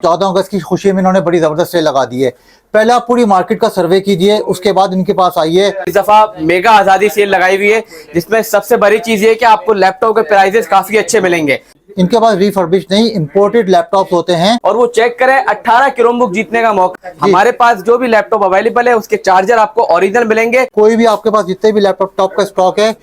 14 अगस्त की खुशी में इन्होंने बड़ी जबरदस्त सेल लगा दी है। पहले आप पूरी मार्केट का सर्वे कीजिए, उसके बाद इनके पास आइए। इस दफा मेगा आजादी सेल लगाई हुई है, जिसमें सबसे बड़ी चीज ये कि आपको लैपटॉप के प्राइसेस काफी अच्छे मिलेंगे। इनके पास रिफर्बिश नहीं, इंपोर्टेड लैपटॉप होते हैं। और वो चेक करें, 18 क्रोमबुक जीतने का मौका। हमारे पास जो भी लैपटॉप अवेलेबल है उसके चार्जर आपको ओरिजिनल मिलेंगे। कोई भी आपके पास जितने भी लैपटॉप का स्टॉक है,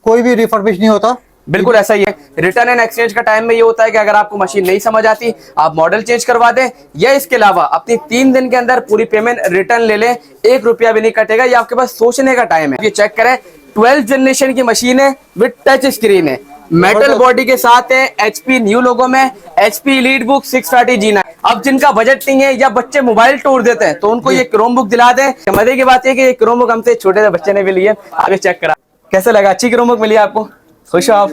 कोई भी रिफर्बिश नहीं होता। बिल्कुल ऐसा ही है। रिटर्न एंड एक्सचेंज का टाइम में ये होता है कि अगर आपको मशीन नहीं समझ आती, आप मॉडल चेंज करवा दें, या इसके अलावा अपनी 3 दिन के अंदर पूरी पेमेंट रिटर्न ले लें, 1 रुपया भी नहीं कटेगा। ये आपके पास सोचने का टाइम है। ये चेक करें, 12th जनरेशन की मशीन है विद टच स्क्रीन है, मेटल बॉडी के साथ है, HP न्यू लोगो में, HP एलीट बुक 630G9। अब जिनका बजट नहीं है या बच्चे मोबाइल तोड़ देते हैं तो उनको ये क्रोमबुक दिला दें। मजे की बात है कि ये क्रोमबुक हमसे छोटे से बच्चे ने भी लिए। आगे चेक करा, कैसे लगा? अच्छी क्रोमबुक मिली आपको? खुश हो आप?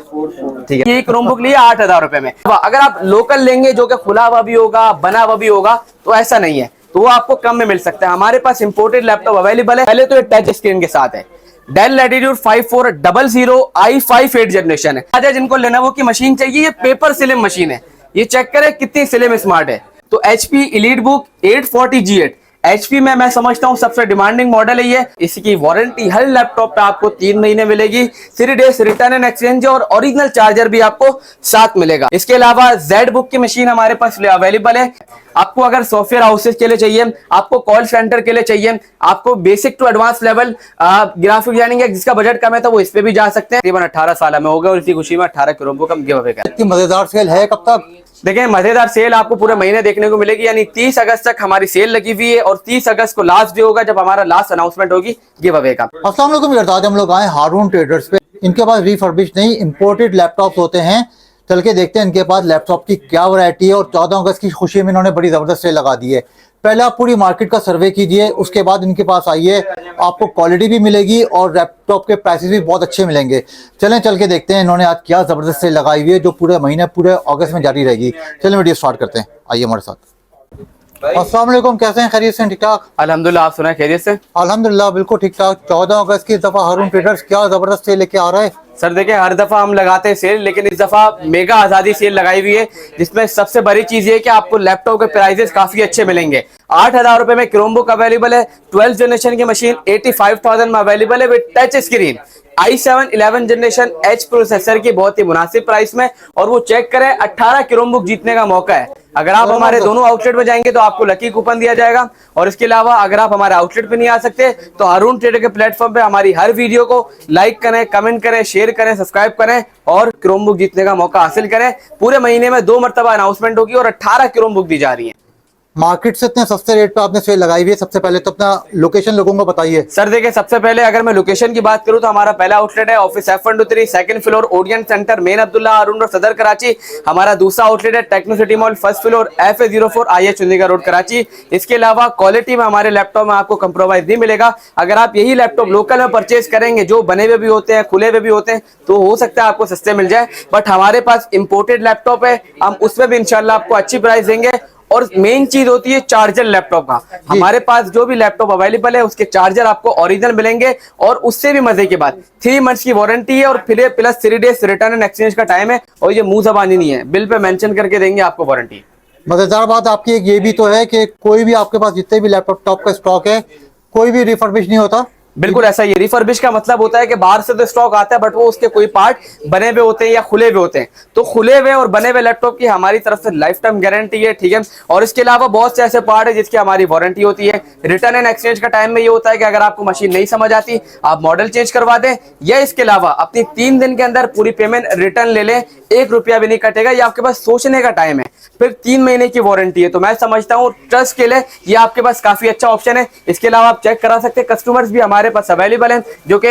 ठीक है। ये क्रोमबुक लिया 8000 रुपए में। अगर आप लोकल लेंगे जो कि खुला हुआ भी होगा, बना हुआ भी होगा, तो ऐसा नहीं है, तो वो आपको कम में मिल सकता है। हमारे पास इंपोर्टेड लैपटॉप अवेलेबल है। पहले तो ये टच स्क्रीन के साथ है, Dell Latitude 5400 i5 8th generation है। आज जिनको लेनोवो की मशीन चाहिए, ये पेपर स्लिम मशीन है। ये चेक करें कितनी स्लिम स्मार्ट है। तो HP elite book 840G8 HP में मैं समझता हूं सबसे डिमांडिंग मॉडल है ये। इसकी वारंटी हर लैपटॉप पे आपको 3 महीने मिलेगी। 3 डेज रिटर्न एंड एक्सचेंज और ओरिजिनल चार्जर भी आपको साथ मिलेगा। इसके अलावा जेड बुक की मशीन हमारे पास अवेलेबल है। आपको अगर सॉफ्टवेयर हाउसेस के लिए चाहिए, आपको कॉल सेंटर के लिए चाहिए, आपको basic to advance level graphic designing है, जिसका बजट कम है तो वो इस पे भी जा सकते हैं। तकरीबन 18 साल में हो गए और इसी खुशी में 18 क्रोमबुक हम गिव अवे करें। इतनी मजेदार सेल है कब तक? देखिए, मजेदार सेल आपको पूरे महीने देखने को मिलेगी, यानी 30 अगस्त तक हमारी सेल लगी हुई है और 30 अगस्त को लास्ट डे होगा जब हमारा लास्ट अनाउंसमेंट होगी गिव अवे का। अस्सलाम वालेकुम यार, हम लोग आए हारून ट्रेडर्स पे। इनके पास रिफर्बिश नहीं, इंपोर्टेड लैपटॉप होते हैं। चल के देखते हैं इनके पास लैपटॉप की क्या वैरायटी है। और 14 अगस्त की खुशी में इन्होंने बड़ी जबरदस्त सेल लगा दी है। पहले आप पूरी मार्केट का सर्वे कीजिए, उसके बाद इनके पास आइए। आपको क्वालिटी भी मिलेगी और लैपटॉप के प्राइसेस भी बहुत अच्छे मिलेंगे। चलें चल के देखते हैं इन्होंने आज क्या जबरदस्त सेल लगाई हुई है, जो पूरे महीने पूरे अगस्त में जारी रहेगी। चलें वीडियो स्टार्ट करते हैं, आइए हमारे साथ। अस्सलाम वालेकुम, कैसे हैं? खैरियत से? ठीक ठाक अल्हम्दुलिल्लाह, आप सुनाए? खैरियत से? अल्हम्दुलिल्लाह बिल्कुल ठीक ठाक। 14 अगस्त की इस दफा हारून ट्रेडर्स क्या जबरदस्त सेल लेके आ रहा है। सर देखिए, हर दफा हम लगाते हैं सेल, लेकिन इस दफा मेगा आजादी सेल लगाई हुई है, जिसमें सबसे बड़ी चीज ये कि आपको लैपटॉप के प्राइसेस काफी अच्छे मिलेंगे। 8000 रुपए में क्रोमबुक अवेलेबल है। 12th जनरेशन की मशीन 85,000 में अवेलेबल है with touch screen. i7 11 generation H processor की बहुत ही मुनासिब प्राइस में। और वो चेक करें, 18 क्रोमबुक जीतने का मौका है। अगर आप हमारे दोनों आउटलेट में जाएंगे तो आपको लकी कूपन दिया जाएगा। और इसके अलावा अगर आप हमारे आउटलेट पे नहीं आ सकते तो हारून ट्रेडर के प्लेटफॉर्म पे हमारी हर वीडियो को लाइक करें, कमेंट करें, शेयर करें, सब्सक्राइब करें और क्रोमबुक जीतने का मौका हासिल करें। पूरे महीने में 2 मरतबा अनाउंसमेंट होगी और 18 क्रोमबुक दी जा रही है। मार्केट से इतने सस्ते रेट पे आपने सेल लगाई हुई है। सबसे पहले तो अपना लोकेशन लोगों को बताइए। सर देखिए, सबसे पहले अगर मैं लोकेशन की बात करूं तो हमारा पहला आउटलेट है office F123 second floor Orient Centre main Abdullah Haroon road Saddar Karachi. हमारा दूसरा आउटलेट है Techno City Mall first floor FA04 IH Chundrigar road Karachi. इसके अलावा क्वालिटी में हमारे लैपटॉप में आपको कंप्रोमाइज नहीं मिलेगा। अगर आप यही लैपटॉप लोकल में परचेज करेंगे, जो बने हुए भी होते हैं, खुले हुए भी होते हैं, तो हो सकता है आपको सस्ते मिल जाए। बट हमारे पास इंपोर्टेड लैपटॉप है, हम उसमें भी इंशाल्लाह आपको अच्छी प्राइस देंगे। और मेन चीज होती है चार्जर लैपटॉप का। हमारे पास जो भी लैपटॉप अवेलेबल है उसके चार्जर आपको ओरिजिनल मिलेंगे। और उससे भी मजे की बात, 3 मंथ्स की वारंटी है और फिर plus 3 days return and exchange का टाइम है। और ये मुंह जबानी नहीं है, बिल पे मेंशन करके देंगे आपको वारंटी। मजेदार बात आपकी एक ये भी तो है कि कोई भी आपके पास जितने भी लैपटॉप का स्टॉक है, कोई भी रिफर्बिश नहीं होता। बिल्कुल ऐसा ही है। रिफर्बिश का मतलब होता है कि बाहर से तो स्टॉक आता है बट वो उसके कोई पार्ट बने हुए होते हैं या खुले हुए होते हैं। तो खुले हुए और बने हुए लैपटॉप की हमारी तरफ से लाइफ टाइम गारंटी है, ठीक है। और इसके अलावा बहुत से ऐसे पार्ट है जिसकी हमारी वारंटी होती है। रिटर्न एंड एक्सचेंज का टाइम में ये होता है कि अगर आपको मशीन नहीं समझ आती, आप मॉडल चेंज करवा दें, या इसके अलावा अपनी 3 दिन के अंदर पूरी पेमेंट रिटर्न ले लें, 1 रुपया भी नहीं कटेगा। ये आपके पास सोचने का टाइम है। फिर 3 महीने की वारंटी है। तो मैं समझता हूँ ट्रस्ट के लिए ये आपके पास काफी अच्छा ऑप्शन है। इसके अलावा आप चेक करा सकते हैं, कस्टमर्स भी हमारे पास अवेलेबल हैं जो कि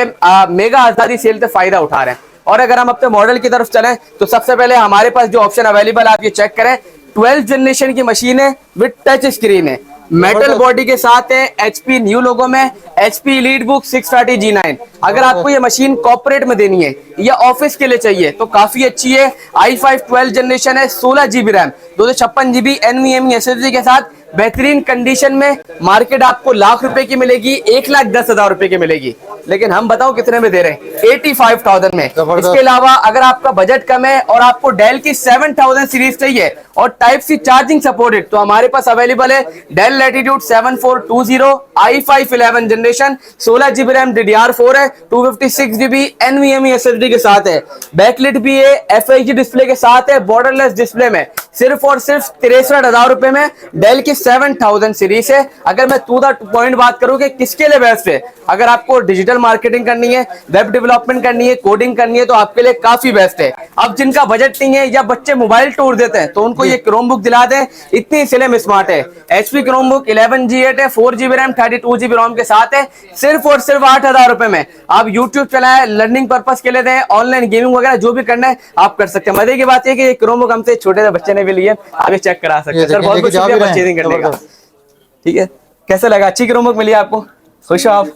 मेगा आजादी सेल से फायदा उठा रहे हैं। और अगर हम अपने मॉडल की तरफ चलें तो सबसे पहले हमारे पास जो ऑप्शन अवेलेबल आप ये चेक करें, 12th जनरेशन की मशीन है विद टच स्क्रीन है, मेटल बॉडी के साथ है, HP न्यू लोगो में, HP एलीट बुक 630G9। अगर आपको ये मशीन कॉर्पोरेट में देनी है या ऑफिस के लिए चाहिए तो काफी अच्छी है। i5 12th जनरेशन है, 16GB RAM, 256GB NVMe SSD के साथ बेहतरीन कंडीशन में। मार्केट आपको लाख रुपए की मिलेगी, 1,10,000 रुपए की मिलेगी। लेकिन हम बताओ कितने में दे रहे हैं, 85,000 में। जबरदस्त। इसके अलावा अगर आपका बजट कम है और आपको डेल की 7000 सीरीज चाहिए और टाइप सी चार्जिंग सपोर्टेड, तो हमारे पास अवेलेबल है Dell Latitude 7420 i5 11 generation, 16GB RAM DDR4 है, 256GB NVMe SSD के साथ है, बैकलिट भी है, FHD डिस्प्ले के साथ है, बॉर्डरलेस डिस्प्ले में सिर्फ और सिर्फ 63,000 रुपए में डेल की 7000 सीरीज है। अगर मैं टू द पॉइंट बात करूं कि किसके लिए बेस्ट है, अगर आपको डिजिटल मार्केटिंग करनी है, वेब डेवलपमेंट करनी है, कोडिंग करनी है, तो आपके लिए काफी बेस्ट है। अब जिनका बजट नहीं है या बच्चे मोबाइल तोड़ देते हैं, तो उनको ये क्रोमबुक दिला दें, इतनी स्लिम स्मार्ट है। HP क्रोमबुक 11G8 है, 4GB रैम 32GB रोम के साथ है, सिर्फ और सिर्फ 8000 रुपए में। आप यूट्यूब चलाएं, लर्निंग पर्पस के लिए दें, ऑनलाइन गेमिंग वगैरह जो भी करना है आप कर सकते हैं। मजे की बात है कि ये क्रोमबुक हमसे छोटे से बच्चे ने भी लिए, आगे चेक करा सकते हैं। सर बहुत बहुत शुक्रिया परचेजिंग करने का। ठीक है, कैसा लगा? अच्छी क्रोमबुक मिली आपको? खुश हो आप?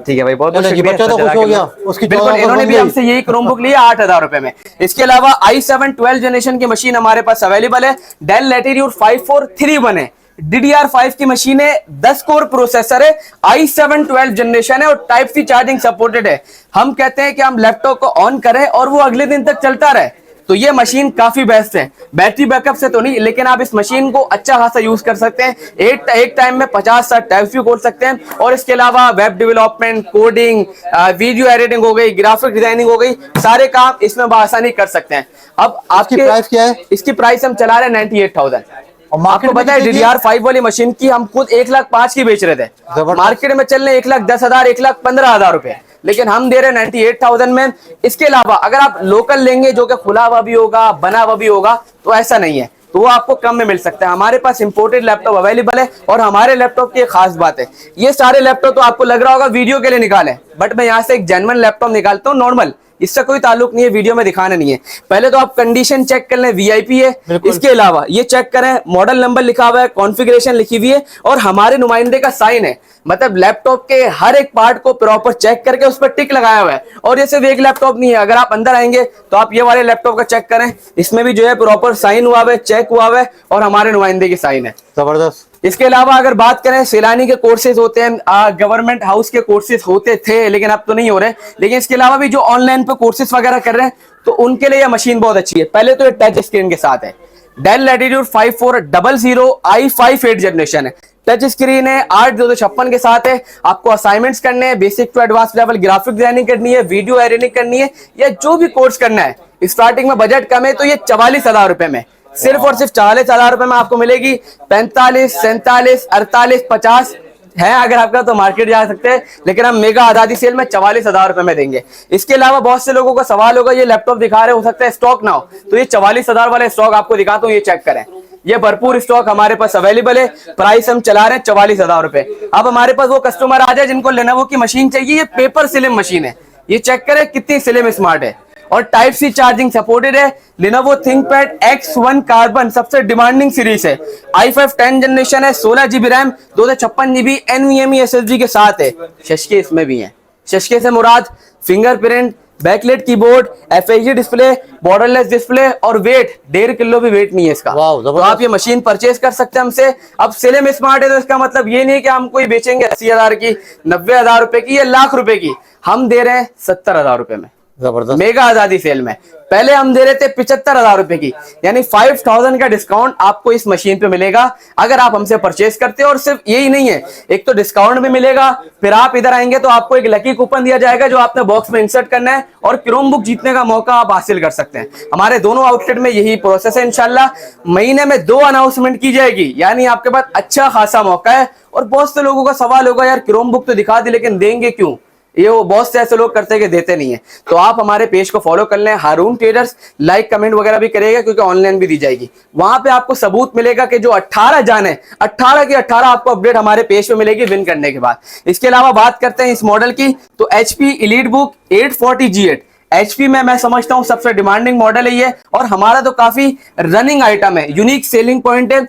ठीक है भाई, बहुत बहुत शुक्रिया। बच्चा तो खुश हो गया, उसकी बिल्कुल, इन्होंने भी हमसे यही क्रोमबुक लिया 8000 रुपए में। इसके अलावा i7 12 जनरेशन की मशीन हमारे पास अवेलेबल है, डेल लैटिट्यूड 5431 है, DDR5 की मशीन है, 10 कोर प्रोसेसर है, i7 12 जनरेशन है और टाइप सी चार्जिंग सपोर्टेड है। हम कहते हैं कि हम लैपटॉप को ऑन करें और वो अगले दिन तक चलता रहे, तो ये मशीन काफी बेस्ट है। बैटरी बैकअप से तो नहीं, लेकिन आप इस मशीन को अच्छा खासा यूज कर सकते हैं। एक टाइम में 50-60 टैब्स भी खोल सकते हैं। और इसके अलावा web development, coding, video editing हो गई, ग्राफिक डिजाइनिंग हो गई, सारे काम इसमें बआसानी कर सकते हैं। अब आपकी प्राइस क्या है? इसकी प्राइस हम चला रहे हैं 98,000। आपको पता है DDR5 वाली मशीन की हम खुद 1,05,000 की बेच रहे थे, मार्केट में चल रहे 1,10,000 1,15,000 रुपए, लेकिन हम दे रहे हैं 98,000 में। इसके अलावा अगर आप लोकल लेंगे जो कि खुला हुआ भी होगा, बना हुआ भी होगा, तो ऐसा नहीं है, तो वो आपको कम में मिल सकता है। हमारे पास इंपोर्टेड लैपटॉप अवेलेबल है। और हमारे लैपटॉप की एक खास बात है, ये सारे लैपटॉप तो आपको लग रहा होगा वीडियो के लिए निकाले, बट मैं यहाँ से एक जेन्युइन लैपटॉप निकालता हूँ नॉर्मल, इससे कोई ताल्लुक नहीं है, वीडियो में दिखाना नहीं है। पहले तो आप कंडीशन चेक कर लें, VIP है। इसके अलावा ये चेक करें, मॉडल नंबर लिखा हुआ है, कॉन्फ़िगरेशन लिखी हुई है और हमारे नुमाइंदे का साइन है। मतलब लैपटॉप के हर एक पार्ट को प्रॉपर चेक करके उस पर टिक लगाया हुआ है। और ये सिर्फ एक लैपटॉप नहीं है, अगर आप अंदर आएंगे तो आप ये वाले लैपटॉप का चेक करें, इसमें भी जो है प्रॉपर साइन हुआ है, चेक हुआ है और हमारे नुमाइंदे की साइन है। जबरदस्त। इसके अलावा अगर बात करें, सैलानी के कोर्सेज होते हैं, गवर्नमेंट हाउस के कोर्सेज होते थे, लेकिन अब तो नहीं हो रहे। लेकिन इसके अलावा भी जो ऑनलाइन पे कोर्सेज वगैरह कर रहे हैं, तो उनके लिए यह मशीन बहुत अच्छी है। पहले तो ये टच स्क्रीन के साथ है, डेल लैटिट्यूड 5400 i5 8 जनरेशन है, टच स्क्रीन है, 8/256 के साथ है। आपको असाइनमेंट्स करने हैं, basic to advance level graphic designing करनी है, वीडियो एडिटिंग करनी है, या जो भी कोर्स करना है, स्टार्टिंग में बजट कम है तो ये 44,000 रुपए में, सिर्फ और सिर्फ 44,000 रुपए में आपको मिलेगी। 45, 47, 48, 50 है अगर आपका तो मार्केट जा सकते हैं, लेकिन हम मेगा आजादी सेल में 44,000 रुपए में देंगे। इसके अलावा बहुत से लोगों का सवाल होगा, ये लैपटॉप दिखा रहे हो सकता है स्टॉक ना हो, तो ये 44,000 वाले स्टॉक आपको दिखाता हूँ, ये चेक करें, ये भरपूर स्टॉक हमारे पास अवेलेबल है। प्राइस हम चला रहे हैं 44,000 रुपए। अब हमारे पास वो कस्टमर आ जाए जिनको लेनोवो की मशीन चाहिए, ये पेपर स्लिम मशीन है, ये चेक करें कितनी स्लिम स्मार्ट है और टाइप सी चार्जिंग सपोर्टेड है। Lenovo ThinkPad X1 कार्बन सबसे डिमांडिंग सीरीज है, i5 10 जनरेशन है, 16GB RAM, 256GB NVMe SSD के साथ है। शशके इसमें भी हैं, शशके से मुराद fingerprint, backlight keyboard, FHD display, borderless display और वेट 1.5 किलो भी वेट नहीं है इसका। तो आप ये मशीन परचेज कर सकते हैं हमसे। अब स्लिम स्मार्ट है तो इसका मतलब ये नहीं कि हम कोई बेचेंगे 80,000 की, 90,000 रुपए की या लाख रुपए की, हम दे रहे हैं 70,000 रुपए में, जबरदस्त। मेगा आजादी सेल में। पहले हम दे रहे थे 75,000 रुपए की, यानी 5,000 का डिस्काउंट आपको इस मशीन पे मिलेगा अगर आप हमसे परचेज करते हो। और सिर्फ यही नहीं है, एक तो डिस्काउंट भी मिलेगा, फिर आप इधर आएंगे तो आपको एक लकी कूपन दिया जाएगा जो आपने बॉक्स में इंसर्ट करना है और क्रोमबुक जीतने का मौका आप हासिल कर सकते हैं। हमारे दोनों आउटलेट में यही प्रोसेस है। इंशाल्लाह महीने में 2 अनाउंसमेंट की जाएगी, यानी आपके पास अच्छा खासा मौका है। और बहुत से लोगों का सवाल होगा, यार क्रोमबुक तो दिखा दी लेकिन देंगे क्यों? ये वो बहुत से ऐसे लोग करते हैं कि देते नहीं है। तो आप हमारे पेज को फॉलो कर लें, हारून ट्रेडर्स, लाइक कमेंट वगैरह भी करेगा क्योंकि ऑनलाइन भी दी जाएगी। वहां पे आपको सबूत मिलेगा कि जो 18 जान है, 18 की 18 आपको अपडेट हमारे पेज पे मिलेगी विन करने के बाद। इसके अलावा बात करते हैं इस मॉडल की, तो HP EliteBook 840G8 HP में मैं समझता हूं सबसे डिमांडिंग मॉडल है ये, और हमारा तो काफी रनिंग आइटम है, यूनिक सेलिंग पॉइंट है।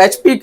HP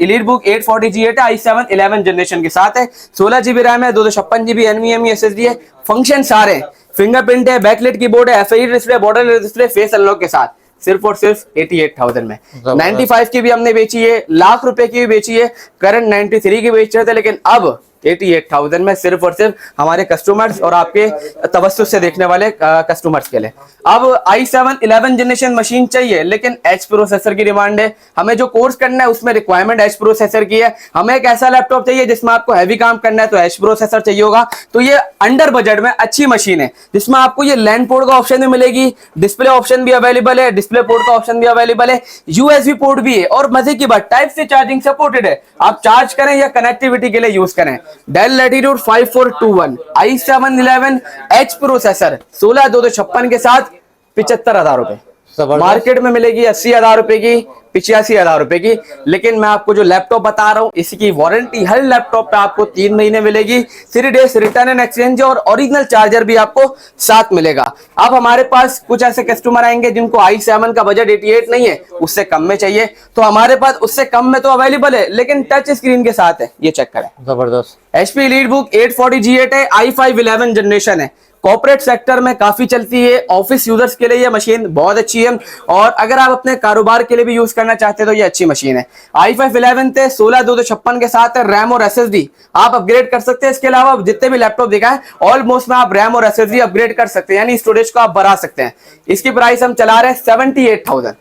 EliteBook 840G8 है, i7 11 जनरेशन के साथ है, 16GB रैम है, 256GB NVMe SSD है, फंक्शन सारे हैं, फिंगरप्रिंट है, बैकलाइट कीबोर्ड है, FHD display, borderless display, face unlock के साथ, सिर्फ और सिर्फ 88,000 में। 95 की भी हमने बेची है, लाख रुपए की भी बेची है, करंट 93 की बेच रहे थे, लेकिन अब 88,000 में, सिर्फ और सिर्फ हमारे कस्टमर्स और आपके तवज्जुह से देखने वाले कस्टमर्स के लिए। अब i7 11 जनरेशन मशीन चाहिए लेकिन एच प्रोसेसर की डिमांड है, हमें जो कोर्स करना है उसमें रिक्वायरमेंट एच प्रोसेसर की है, हमें एक ऐसा लैपटॉप चाहिए जिसमें आपको हैवी काम करना है तो एच प्रोसेसर चाहिए होगा। तो ये अंडर बजट में अच्छी मशीन है जिसमें आपको ये लैंड पोर्ट का ऑप्शन भी मिलेगी, डिस्प्ले ऑप्शन भी अवेलेबल है, डिस्प्ले पोर्ट का ऑप्शन भी अवेलेबल है, यूएसबी पोर्ट भी है और मजे की बात टाइप से चार्जिंग सपोर्टेड है, आप चार्ज करें या कनेक्टिविटी के लिए यूज करें। Del latitude 5421 i7 11 H processor 16,256 के साथ 75,000 रुपए मार्केट में मिलेगी, 80,000 रुपए की, 85,000 रुपए की। लेकिन मैं आपको जो लैपटॉप बता रहा हूं इसकी वारंटी हर लैपटॉप पे आपको 3 महीने मिलेगी, 3 डेज रिटर्न एंड एक्सचेंज और ओरिजिनल चार्जर भी आपको साथ मिलेगा। अब हमारे पास कुछ ऐसे कस्टमर आएंगे जिनको i7 का बजट 88 नहीं है, उससे कम में चाहिए, तो हमारे पास उससे कम में तो अवेलेबल है लेकिन टच स्क्रीन के साथ है, ये चेक करें। जबरदस्त। HP EliteBook 840 G8 है, i5 11 जनरेशन है, कॉर्पोरेट सेक्टर में काफी चलती है, ऑफिस यूजर्स के लिए ये मशीन बहुत अच्छी है और अगर आप अपने कारोबार के लिए भी यूज करना चाहते हैं तो ये अच्छी मशीन है। i5 11 थे 16,256 के साथ है, रैम और SSD आप अपग्रेड कर सकते हैं। इसके अलावा जितने भी लैपटॉप दिखा है ऑलमोस्ट में आप रैम और SSD अपग्रेड कर सकते हैं, यानी स्टोरेज को आप बढ़ा सकते हैं। इसकी प्राइस हम चला रहे हैं 78,000,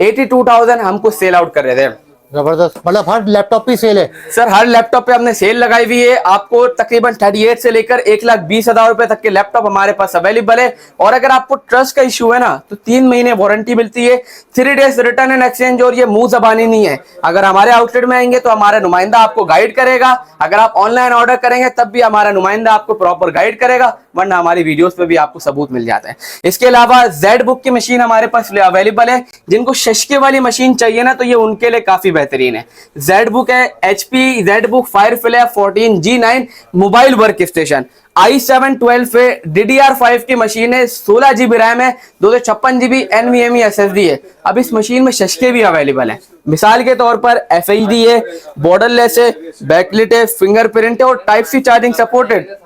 82,000 हमको सेल आउट कर रहे थे। जबरदस्त, मतलब हर लैपटॉप की सेल है सर, हर लैपटॉप पे हमने सेल लगाई हुई है, आपको तकरीबन 38 से लेकर 1,20,000 रुपए तक के लैपटॉप हमारे पास अवेलेबल है। और अगर आपको ट्रस्ट का इश्यू है ना तो 3 महीने वारंटी मिलती है, 3 डेज रिटर्न एंड एक्सचेंज और ये मुंह जबानी नहीं है। अगर हमारे आउटलेट में आएंगे तो हमारा नुमाइंदा आपको गाइड करेगा, अगर आप ऑनलाइन ऑर्डर करेंगे तब भी हमारा नुमाइंदा आपको प्रॉपर गाइड करेगा, वरना हमारी वीडियोस पे भी आपको सबूत मिल जाता है। इसके अलावा ZBook की मशीन हमारे पास अवेलेबल है, जिनको शशके वाली मशीन चाहिए ना तो ये उनके लिए काफी बेहतरीन है। ZBook है, HP ZBook Firefly 14 G9 mobile work station, i7 12 पे DDR5 की मशीन है, 16 GB रैम है, 256 GB NVMe SSD है। अब इस मशीन में शशके भी अवेलेबल है, मिसाल के तौर पर FHD है, बॉर्डरलेस है, बैकलिट है, फिंगरप्रिंट है और टाइप सी चार्जिंग सपोर्टेड।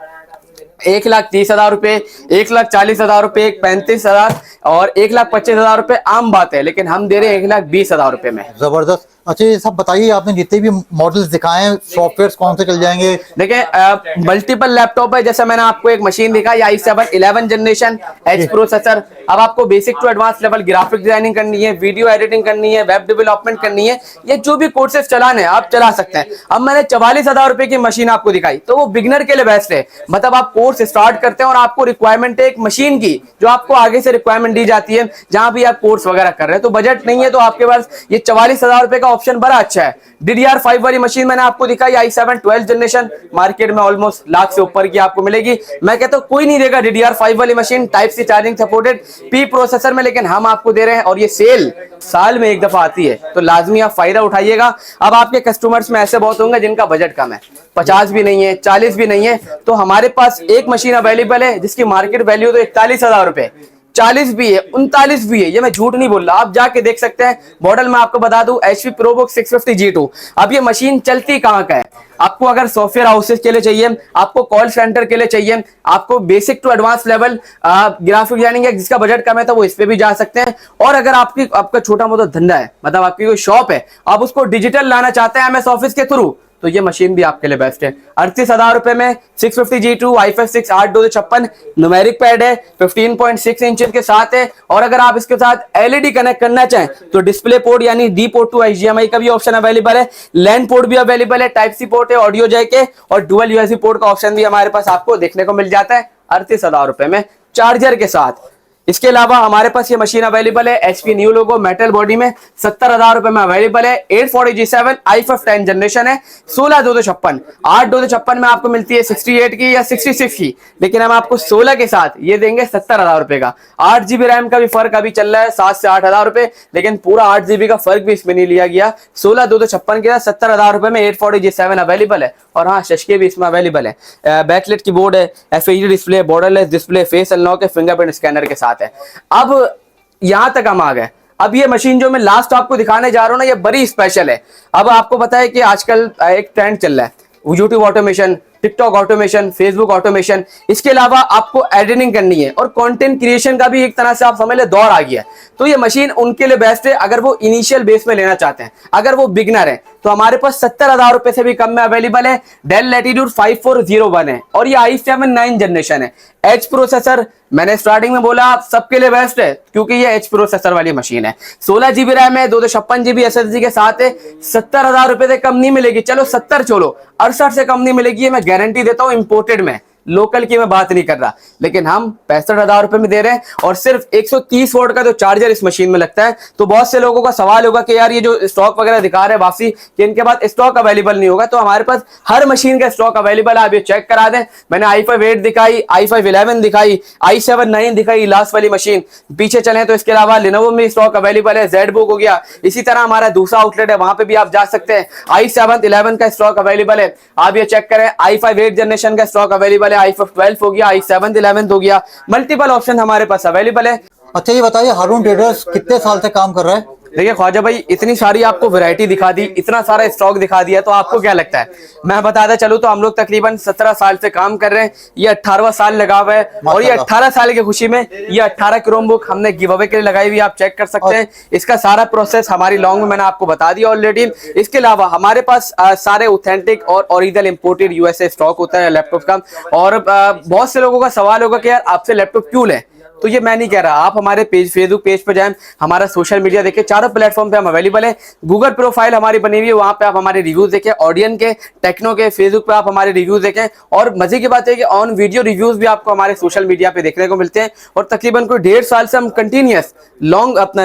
1,30,000 रुपए, 1,40,000 रुपए, 35,000 और 1,25,000 रुपए आम बात है, लेकिन हम दे रहे हैं 1,20,000 रुपए में। जबरदस्त। अच्छा, ये सब बताइए, आपने जितने भी मॉडल्स दिखाए हैं सॉफ्टवेयर कौन से चल जाएंगे? देखिए मल्टीपल लैपटॉप है, जैसे मैंने आपको एक मशीन दिखाई i7 11 जनरेशन एच प्रोसेसर। अब आपको basic to advance level graphic designing करनी है, वीडियो एडिटिंग करनी है, वेब डेवलपमेंट करनी है, ये जो भी कोर्सेज चलाने आप चला सकते हैं। अब मैंने 44,000 रुपए की मशीन आपको दिखाई तो वो बिगनर के लिए बेस्ट है, मतलब आप कोर्स स्टार्ट करते हैं और आपको रिक्वायरमेंट है एक मशीन की जो आपको आगे से रिक्वायरमेंट दी जाती है जहां भी आप कोर्स वगैरह कर रहे हैं, तो बजट नहीं है तो आपके पास ये 44,000 रुपए का ऑप्शन बड़ा अच्छा है। DDR5 वाली मशीन मैंने आपको दिखाई i7 12 जनरेशन, मार्केट में ऑलमोस्ट लाख से ऊपर की आपको मिलेगी। मैं कहता हूं कोई नहीं देगा DDR5 वाली machine, type C charging supported P processor में, लेकिन हम आपको दे रहे हैं और ये सेल साल में एक दफा आती है तो लाजमी आप फायदा उठाइएगा। अब आपके कस्टमर्स में ऐसे बहुत होंगे जिनका बजट कम है, 50 भी नहीं है, 40 भी नहीं है, तो हमारे पास एक मशीन अवेलेबल है जिसकी मार्केट वैल्यू तो 41,000 रुपए, 40 भी है, 39 भी है, ये मैं झूठ नहीं बोल रहा, आप जाके देख सकते हैं। मॉडल मैं आपको बता दूं HP ProBook 650 G2। अब ये मशीन चलती कहां का है, आपको अगर सॉफ्टवेयर हाउसेस के लिए चाहिए, आपको कॉल सेंटर के लिए चाहिए, आपको basic to advance level graphic designing है, जिसका बजट कम है तो वो इस पे भी जा सकते हैं। और अगर आपका छोटा मोटा धंधा है, मतलब आपकी कोई शॉप है, आप उसको डिजिटल लाना चाहते हैं MS ऑफिस के थ्रू, तो ये मशीन भी आपके लिए बेस्ट है। 38,000 रुपए में 650 G2 i5 6 8,256 न्यूमेरिक पैड है, 15.6 इंच के साथ है। और अगर आप इसके साथ LED कनेक्ट करना चाहें तो डिस्प्ले पोर्ट यानी D पोर्ट टू HDMI का भी ऑप्शन अवेलेबल है, लैन पोर्ट भी अवेलेबल है, टाइप सी पोर्ट है, ऑडियो जैक है और डुअल USB पोर्ट का ऑप्शन भी हमारे पास आपको देखने को मिल जाता है 38,000 रुपए में चार्जर के साथ। इसके अलावा हमारे पास ये मशीन अवेलेबल है HP new logo metal body में, 70,000 रुपए में अवेलेबल है। 840 G7 i5 10 जनरेशन है, 16,256 8,256 में आपको मिलती है 68 की या 66 की, लेकिन हम आपको 16 के साथ ये देंगे 70,000 रुपए का। 8 GB रैम का भी फर्क अभी चल रहा है 7 से 8,000 रुपए, लेकिन पूरा 8 GB का फर्क भी इसमें नहीं लिया गया। 16,256 के साथ 70,000 रुपए में 840 G7 अवेलेबल है। और हाँ, शशके भी इसमें अवेलेबल है, बैकलाइट कीबोर्ड है, FHD display, borderless display, face unlock है, फिंगरप्रिंट स्कैनर के साथ है। अब यहां तक हम आ गए। अब ये मशीन जो मैं लास्ट आपको दिखाने जा रहा हूं ना, ये बड़ी स्पेशल है। अब आपको पता है कि आजकल एक ट्रेंड चल रहा है YouTube automation, TikTok automation, Facebook automation, इसके अलावा आपको एडिटिंग करनी है और कंटेंट क्रिएशन का भी एक तरह से आप समझ ले दौर आ गया है, तो ये मशीन उनके लिए बेस्ट है अगर वो इनिशियल बेस में लेना चाहते हैं। अगर वो बिगनर है तो हमारे पास 70,000 रुपए से भी कम में अवेलेबल है। डेल लैटिट्यूड 5401 है और ये i7 9 जनरेशन है। एच प्रोसेसर मैंने स्टार्टिंग में बोला सबके लिए बेस्ट है क्योंकि ये एच प्रोसेसर वाली मशीन है। 16 GB रैम है, 256 GB SSD के साथ है। 70,000 रुपए से कम नहीं मिलेगी, चलो 70 छोड़ो, 68 से कम नहीं मिलेगी, ये मैं गारंटी देता हूं। इंपोर्टेड में, लोकल की मैं बात नहीं कर रहा, लेकिन हम 65,000 रुपए में दे रहे हैं और सिर्फ 130 वोल्ट का जो चार्जर इस मशीन में लगता है। तो बहुत से लोगों का सवाल होगा कि यार ये जो स्टॉक वगैरह दिखा रहे हैं वापसी कि इनके बाद स्टॉक अवेलेबल नहीं होगा, तो हमारे पास हर मशीन का स्टॉक अवेलेबल है, आप ये चेक करा दें। मैंने i5 8 दिखाई, i5 11 दिखाई, i7 9 दिखाई, लास्ट वाली मशीन। पीछे चलें तो इसके अलावा Lenovo में स्टॉक अवेलेबल है, ZBook हो गया। इसी तरह हमारा दूसरा आउटलेट है, वहां पे भी आप जा सकते हैं। i7 11 का स्टॉक अवेलेबल है, आप ये चेक करें। i5 8 जनरेशन का स्टॉक अवेलेबल है, i5 12 हो गया, i7 11 हो गया, मल्टीपल ऑप्शन हमारे पास अवेलेबल है। अच्छा ये बताइए, हारून ट्रेडर्स कितने साल से काम कर रहा है? देखिए ख्वाजा भाई, इतनी सारी आपको वैरायटी दिखा दी, इतना सारा स्टॉक दिखा दिया, तो आपको क्या लगता है? मैं बताता चलूं तो हम लोग तकरीबन 17 साल से काम कर रहे हैं, ये 18वां साल लगा हुआ है और ये 18 साल की खुशी में ये 18 क्रोमबुक हमने गिव अवे के लिए लगाई हुई, आप चेक कर सकते हैं। इसका सारा प्रोसेस हमारी लॉन्ग में मैंने आपको बता दिया ऑलरेडी। इसके अलावा हमारे पास सारे ऑथेंटिक और ओरिजिनल इंपोर्टेड यूएसए स्टॉक होता है लैपटॉप का। और बहुत से लोगों का सवाल होगा कि यार आपसे लैपटॉप क्यों लें, तो ये मैं नहीं कह रहा, आप हमारे पेज फेसबुक पेज पर जाएं, हमारा सोशल मीडिया देखें, चारों प्लेटफॉर्म पे हम अवेलेबल है। गूगल प्रोफाइल हमारी बनी हुई है, वहां पे आप हमारे रिव्यूज देखें, ऑडियन के, टेक्नो के, फेसबुक पे आप हमारे रिव्यूज देखें। और मजे की बात है कि ऑन वीडियो रिव्यूज भी आपको हमारे सोशल मीडिया पे देखने को मिलते हैं। और तकरीबन कोई 1.5 साल से हम कंटिन्यूअस लॉन्ग अपना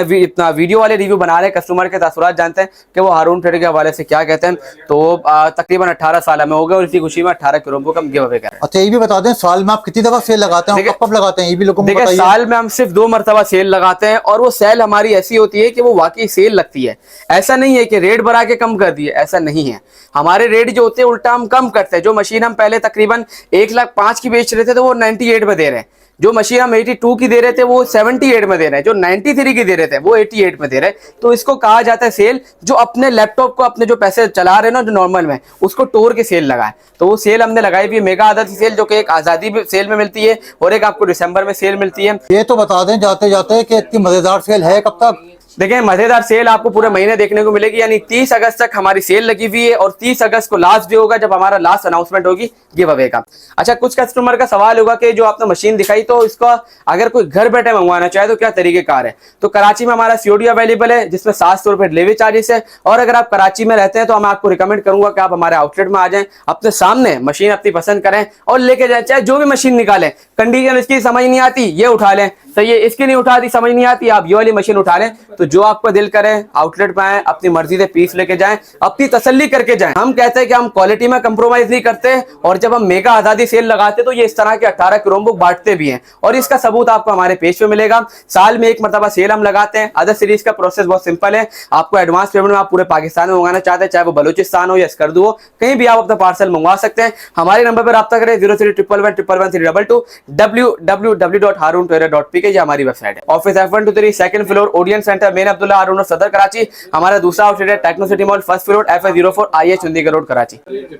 वीडियो वाले रिव्यू बना रहे हैं। कस्टमर के तासुरात जानते हैं कि वो हारून ट्रेडर के हवाले से क्या कहते हैं। तो तकरीबन 18 साल हमें हो गए और इसी खुशी में 18 क्रोमबुक हम गिव अवे कर रहे हैं। अच्छा ये भी बता दें, साल में आप कितनी दफा सेल लगाते हैं, कब लगाते हैं, ये भी लोगों को बताइए। साल में हम सिर्फ 2 मरतबा सेल लगाते हैं और वो सेल हमारी ऐसी होती है कि वो वाकई सेल लगती है। ऐसा नहीं है कि रेट बढ़ा के कम कर दिए, ऐसा नहीं है। हमारे रेट जो होते हैं उल्टा हम कम करते हैं। जो मशीन हम पहले तकरीबन 1,05,000 की बेच रहे थे तो वो 98 में दे रहे हैं। जो मशीन हम 82 की दे रहे थे वो 78 में दे रहे हैं। जो 93 की दे रहे थे वो 88 में दे रहे हैं। तो इसको कहा जाता है सेल। जो अपने लैपटॉप को अपने जो पैसे चला रहे हैं ना, जो नॉर्मल में, उसको तोड़ के सेल लगाए। तो वो सेल हमने लगाई भी मेगा आजादी सेल, जो कि एक आजादी सेल में मिलती है और एक आपको दिसंबर में सेल मिलती है। ये तो बता दें जाते जाते कि इतनी मजेदार सेल है कब तक? देखिए मजेदार सेल आपको पूरे महीने देखने को मिलेगी, यानी 30 अगस्त तक हमारी सेल लगी हुई है और 30 अगस्त को लास्ट डे होगा जब हमारा लास्ट अनाउंसमेंट होगी गिव अवे का। अच्छा, कुछ कस्टमर का सवाल होगा कि जो आपने मशीन दिखाई तो इसको अगर कोई घर बैठे मंगवाना चाहे तो क्या तरीकेकार है? तो कराची में हमारा सीओडी अवेलेबल है जिसमें 700 रुपए डिलीवरी चार्जेस है। और अगर आप कराची में रहते हैं तो मैं आपको रिकमेंड करूंगा कि आप हमारे आउटलेट में आ जाएं, अपने सामने मशीन अपनी पसंद करें और लेके जाए। चाहे जो भी मशीन निकालें, कंडीशन इसकी समझ नहीं आती ये उठा लें, तो ये इसकी नहीं उठाती, समझ नहीं आती, आप ये वाली मशीन उठा लें। तो जो आपका दिल करे आउटलेट पे आए, अपनी मर्जी से पीस लेके जाएं, अपनी तसल्ली करके जाएं। हम कहते हैं कि हम क्वालिटी में कंप्रोमाइज नहीं करते और जब हम मेगा आजादी सेल लगाते तो ये इस तरह के 18 क्रोमबुक बांटते भी हैं और इसका सबूत आपको हमारे पेज पे मिलेगा। साल में 1 मरतबा सेल हम लगाते हैं। अदर सीरीज का प्रोसेस बहुत सिंपल है। आपको एडवांस पेमेंट में आप पूरे पाकिस्तान में मंगाना चाहते हैं, चाहे वो बलूचिस्तान हो या स्कर्दू हो, कहीं भी आप अपना पार्सल मंगवा सकते हैं। हमारे नंबर पर रब्ता करें 0311111322 www.haruntrader.pk, ये हमारी वेबसाइट है। Office F123 second floor, Odeon Centre, main Abdullah Haroon Saddar Karachi. हमारा दूसरा आउटलेट है Techno City Mall, first floor, FA04 IH Chandigarh road Karachi.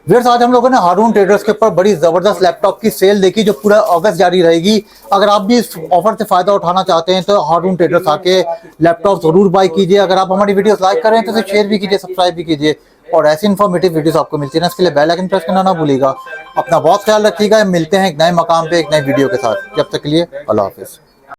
फिर आज हम लोगों ने हारून ट्रेडर्स के ऊपर बड़ी जबरदस्त लैपटॉप की सेल देखी जो पूरा अगस्त जारी रहेगी। अगर आप भी इस ऑफर से फायदा उठाना चाहते हैं तो हारून ट्रेडर्स आके लैपटॉप जरूर बाय कीजिए। अगर आप हमारी वीडियोस लाइक करें तो इसे शेयर भी कीजिए, सब्सक्राइब भी कीजिए और ऐसी इन्फॉर्मेटिव वीडियोस आपको मिलती है ना, इसके लिए बेल आइकन प्रेस करना ना भूलिएगा। अपना बहुत ख्याल रखिएगा। मिलते हैं एक नए मकाम पे एक नई वीडियो के साथ। जब तक के लिए अल्लाह हाफिज।